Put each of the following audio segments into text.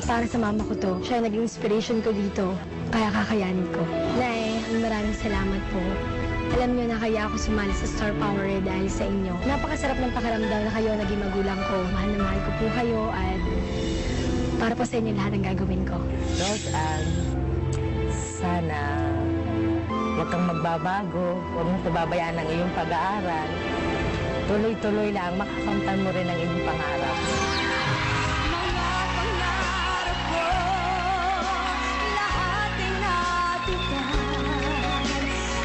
Para sa mama ko to. Siya yung naging inspiration ko dito. Kaya kakayanin ko. Nay, maraming salamat po. Alam niyo na kaya ako sumali sa Star Power dahil sa inyo. Napakasarap ng pakiramdam na kayo naging magulang ko. Mahal na mahal ko po kayo at para po sa inyo lahat ang gagawin ko. Roseanne, sana huwag kang magbabago, huwag mong pababayaan ang iyong pag-aaral. Tuloy-tuloy lang, makakamtan mo rin ang iyong pangarap. Mga pangarap ko, lahat ay natupad.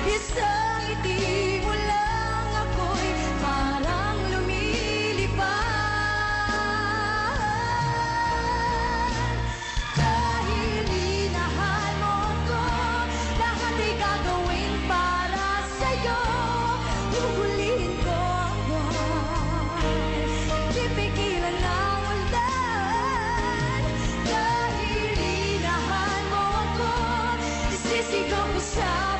Isang ngiti mo lang ako'y parang lumilipad. Dahil minahal mo ko, lahat ay gagawin para sa'yo. Huhulihin ko ang buwan, di pigilan ang ulan. Dahil minahal mo ako, isisigaw ko sa